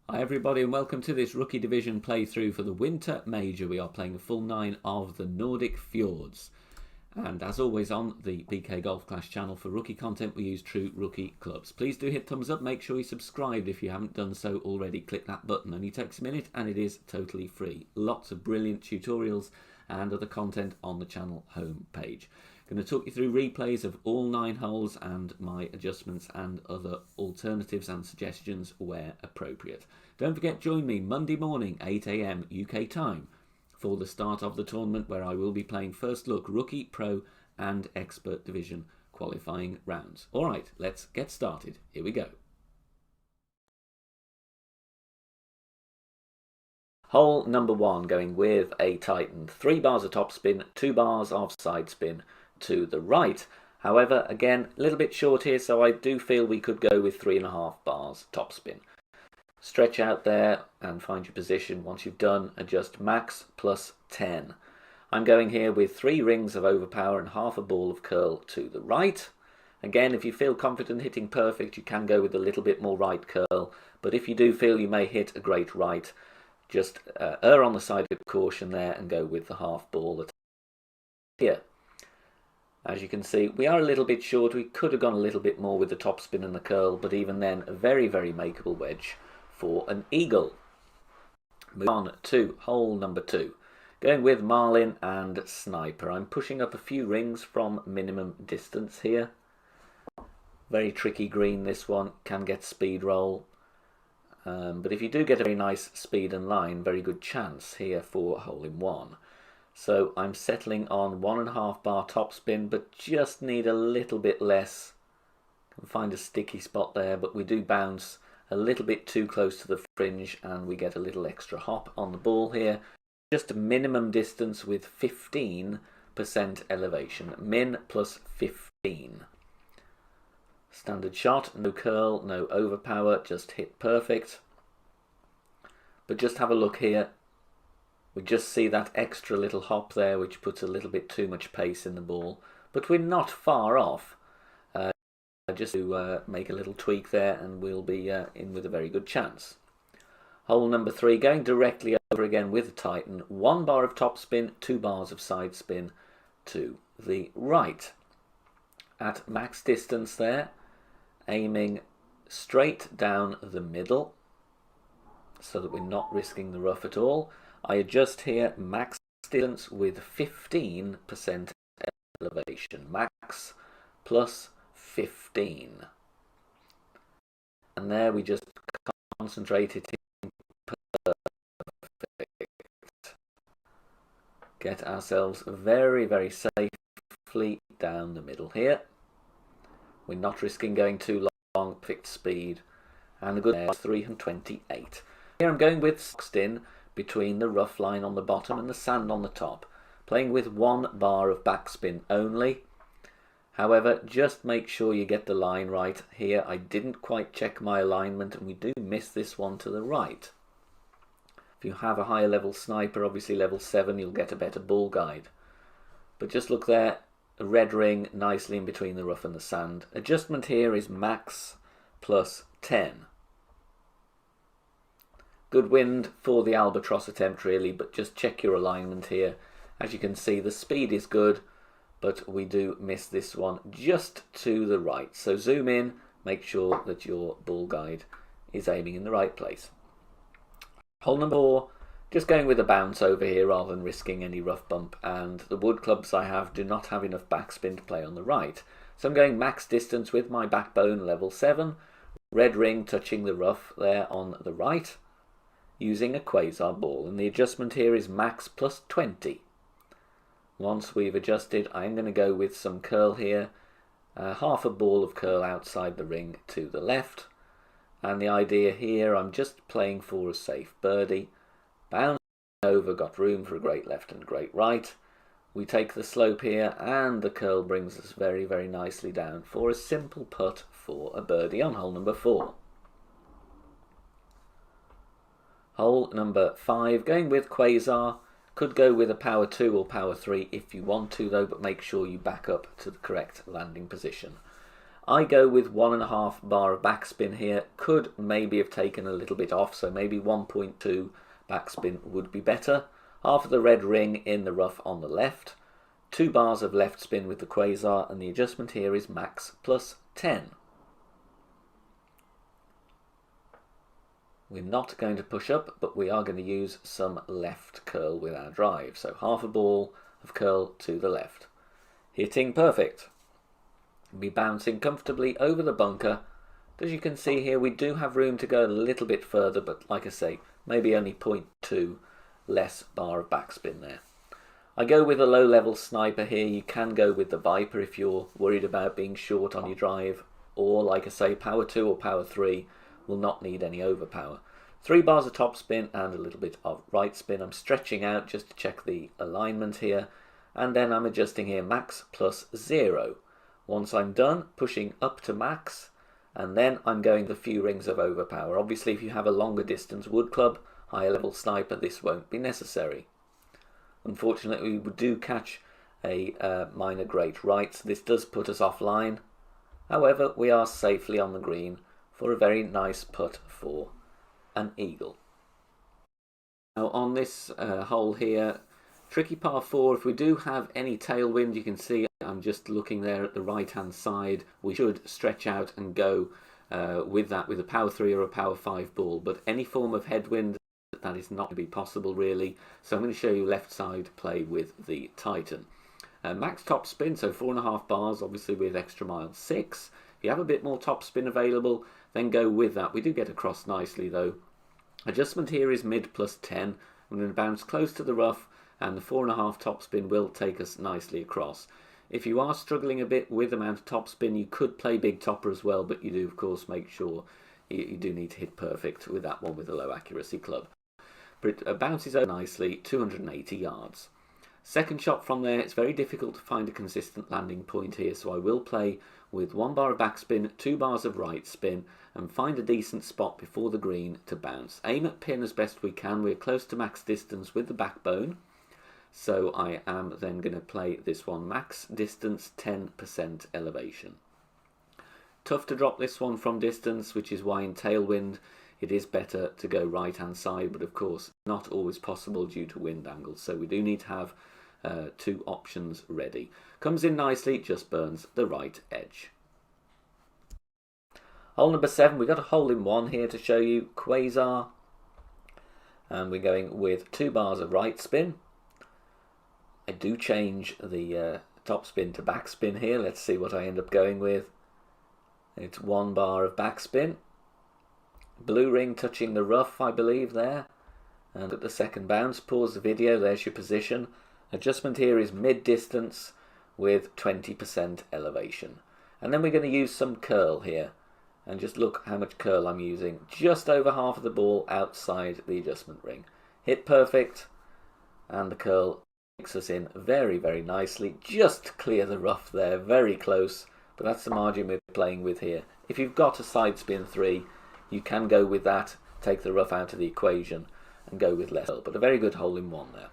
Hi everybody and welcome to this Rookie Division playthrough for the Winter Major. We are playing a full 9 of the Nordic Fjords. And as always on the BK Golf Clash channel for rookie content we use true rookie clubs. Please do hit thumbs up, make sure you subscribe if you haven't done so already. Click that button, only takes a minute and it is totally free. Lots of brilliant tutorials and other content on the channel homepage. Going to talk you through replays of all 9 holes and my adjustments and other alternatives and suggestions where appropriate. Don't forget, join me Monday morning 8 AM UK time for the start of the tournament, where I will be playing first look rookie, pro and expert division qualifying rounds. Alright, let's get started. Here we go. Hole number 1, going with a Titan. 3 bars of topspin, 2 bars of side spin to the right. However, again, a little bit short here, so I do feel we could go with 3.5 bars topspin. Stretch out there and find your position. Once you've done, adjust max plus 10. I'm going here with 3 rings of overpower and half a ball of curl to the right. Again, if you feel confident hitting perfect, you can go with a little bit more right curl, but if you do feel you may hit a great right, just err on the side of caution there and go with the half ball here. As you can see, we are a little bit short. We could have gone a little bit more with the topspin and the curl, but even then, a very, very makeable wedge for an eagle. Move on to hole number 2. Going with Marlin and Sniper. I'm pushing up a few rings from minimum distance here. Very tricky green this one, can get speed roll. But if you do get a very nice speed and line, very good chance here for hole in 1. So I'm settling on 1.5 bar topspin, but just need a little bit less. Can find a sticky spot there, but we do bounce a little bit too close to the fringe and we get a little extra hop on the ball here. Just a minimum distance with 15% elevation. Min plus 15. Standard shot, no curl, no overpower, just hit perfect. But just have a look here. We just see that extra little hop there, which puts a little bit too much pace in the ball. But we're not far off. Just to make a little tweak there and we'll be in with a very good chance. Hole number 3, going directly over again with the Titan. 1 bar of topspin, 2 bars of side spin to the right. At max distance there, aiming straight down the middle so that we're not risking the rough at all. I adjust here max distance with 15% elevation. Max plus 15. And there we just concentrate it in perfect. Get ourselves very, very safely down the middle here. We're not risking going too long, perfect speed. And a good 328. Here I'm going with in between the rough line on the bottom and the sand on the top. Playing with 1 bar of backspin only. However, just make sure you get the line right. Here I didn't quite check my alignment and we do miss this one to the right. If you have a higher level sniper, obviously level 7, you'll get a better ball guide. But just look there, a red ring nicely in between the rough and the sand. Adjustment here is max plus 10. Good wind for the albatross attempt really, but just check your alignment here. As you can see, the speed is good, but we do miss this one just to the right. So zoom in, make sure that your ball guide is aiming in the right place. Hole number 4, just going with a bounce over here rather than risking any rough bump, and the wood clubs I have do not have enough backspin to play on the right. So I'm going max distance with my backbone level 7, red ring touching the rough there on the right, using a quasar ball, and the adjustment here is max plus 20. Once we've adjusted, I'm going to go with some curl here, half a ball of curl outside the ring to the left, and the idea here, I'm just playing for a safe birdie, bounce over, got room for a great left and great right. We take the slope here and the curl brings us very, very nicely down for a simple putt for a birdie on hole number 4. Hole number 5, going with quasar. Could go with a power 2 or power 3 if you want to though, but make sure you back up to the correct landing position. I go with 1.5 bar of backspin here. Could maybe have taken a little bit off, so maybe 1.2 backspin would be better. Half of the red ring in the rough on the left. 2 bars of left spin with the quasar, and the adjustment here is max plus 10. We're not going to push up, but we are going to use some left curl with our drive. So half a ball of curl to the left. Hitting perfect. We'll be bouncing comfortably over the bunker. As you can see here, we do have room to go a little bit further, but like I say, maybe only 0.2 less bar of backspin there. I go with a low-level sniper here. You can go with the Viper if you're worried about being short on your drive, or like I say, power 2 or power 3 will not need any overpower. 3 bars of top spin and a little bit of right spin. I'm stretching out just to check the alignment here, and then I'm adjusting here max plus 0. Once I'm done, pushing up to max, and then I'm going the few rings of overpower. Obviously, if you have a longer distance wood club, higher level sniper, this won't be necessary. Unfortunately, we do catch a minor great right, so this does put us offline. However, we are safely on the green for a very nice putt for an eagle. Now on this hole here, tricky par 4, if we do have any tailwind, you can see I'm just looking there at the right hand side. We should stretch out and go with that with a power 3 or a power 5 ball, but any form of headwind, that is not to be possible really. So I'm going to show you left side play with the Titan. Max top spin, so 4.5 bars, obviously with extra mile 6. If you have a bit more top spin available, then go with that. We do get across nicely though. Adjustment here is mid plus 10. I'm going to bounce close to the rough, and the 4.5 top spin will take us nicely across. If you are struggling a bit with the amount of top spin, you could play big topper as well, but you do of course make sure you do need to hit perfect with that one with a low accuracy club. But it bounces out nicely, 280 yards. Second shot from there, it's very difficult to find a consistent landing point here, so I will play with 1 bar of backspin, 2 bars of right spin, and find a decent spot before the green to bounce. Aim at pin as best we can. We're close to max distance with the backbone, so I am then going to play this one max distance, 10% elevation. Tough to drop this one from distance, which is why in tailwind it is better to go right hand side, but of course not always possible due to wind angles, so we do need to have 2 options ready. Comes in nicely, just burns the right edge. Hole number 7, we've got a hole in 1 here to show you, quasar, and we're going with 2 bars of right spin. I do change the top spin to back spin here. Let's see what I end up going with. It's 1 bar of backspin. Blue ring touching the rough, I believe, there. And at the second bounce, pause the video, there's your position. Adjustment here is mid-distance with 20% elevation. And then we're going to use some curl here. And just look how much curl I'm using. Just over half of the ball outside the adjustment ring. Hit perfect, and the curl takes us in very, very nicely. Just clear the rough there, very close. But that's the margin we're playing with here. If you've got a side spin 3, you can go with that, take the rough out of the equation and go with less. But a very good hole in 1 there.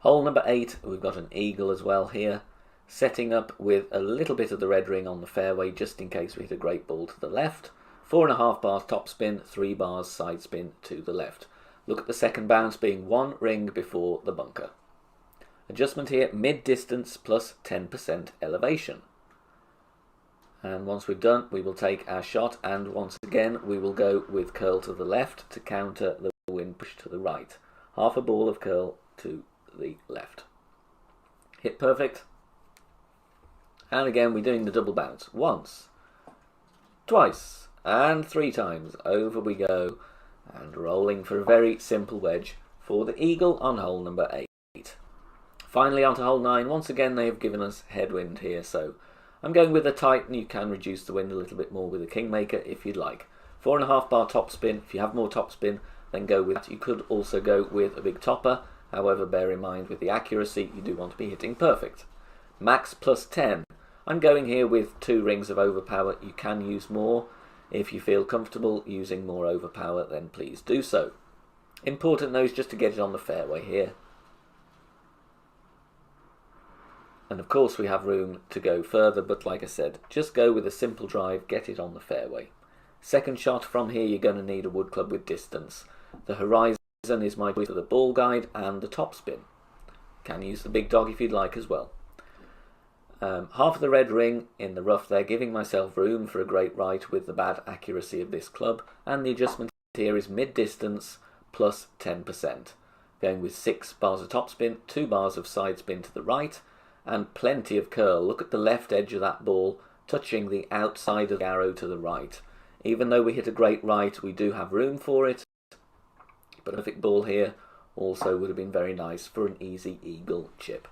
Hole number 8, we've got an eagle as well here. Setting up with a little bit of the red ring on the fairway just in case we hit a great ball to the left. 4.5 bars top spin, 3 bars side spin to the left. Look at the second bounce being 1 ring before the bunker. Adjustment here, mid-distance plus 10% elevation. And once we've done, we will take our shot, and once again we will go with curl to the left to counter the wind push to the right. Half a ball of curl to the left. Hit perfect. And again we're doing the double bounce. Once, twice, and 3 times. Over we go, and rolling for a very simple wedge for the eagle on hole number 8. Finally onto hole 9. Once again they have given us headwind here, so I'm going with a Titan. You can reduce the wind a little bit more with a Kingmaker if you'd like. 4.5 bar top spin. If you have more top spin, then go with that. You could also go with a big topper. However, bear in mind with the accuracy, you do want to be hitting perfect. Max plus 10. I'm going here with 2 rings of overpower. You can use more. If you feel comfortable using more overpower, then please do so. Important though is just to get it on the fairway here. And of course we have room to go further, but like I said, just go with a simple drive, get it on the fairway. Second shot, from here you're going to need a wood club with distance. The horizon is my choice for the ball guide and the topspin. Can use the big dog if you'd like as well. Half of the red ring in the rough there, giving myself room for a great right with the bad accuracy of this club, and the adjustment here is mid-distance plus 10%. Going with 6 bars of topspin, 2 bars of side spin to the right, and plenty of curl. Look at the left edge of that ball touching the outside of the arrow to the right. Even though we hit a great right, we do have room for it, but a perfect ball here also would have been very nice for an easy eagle chip.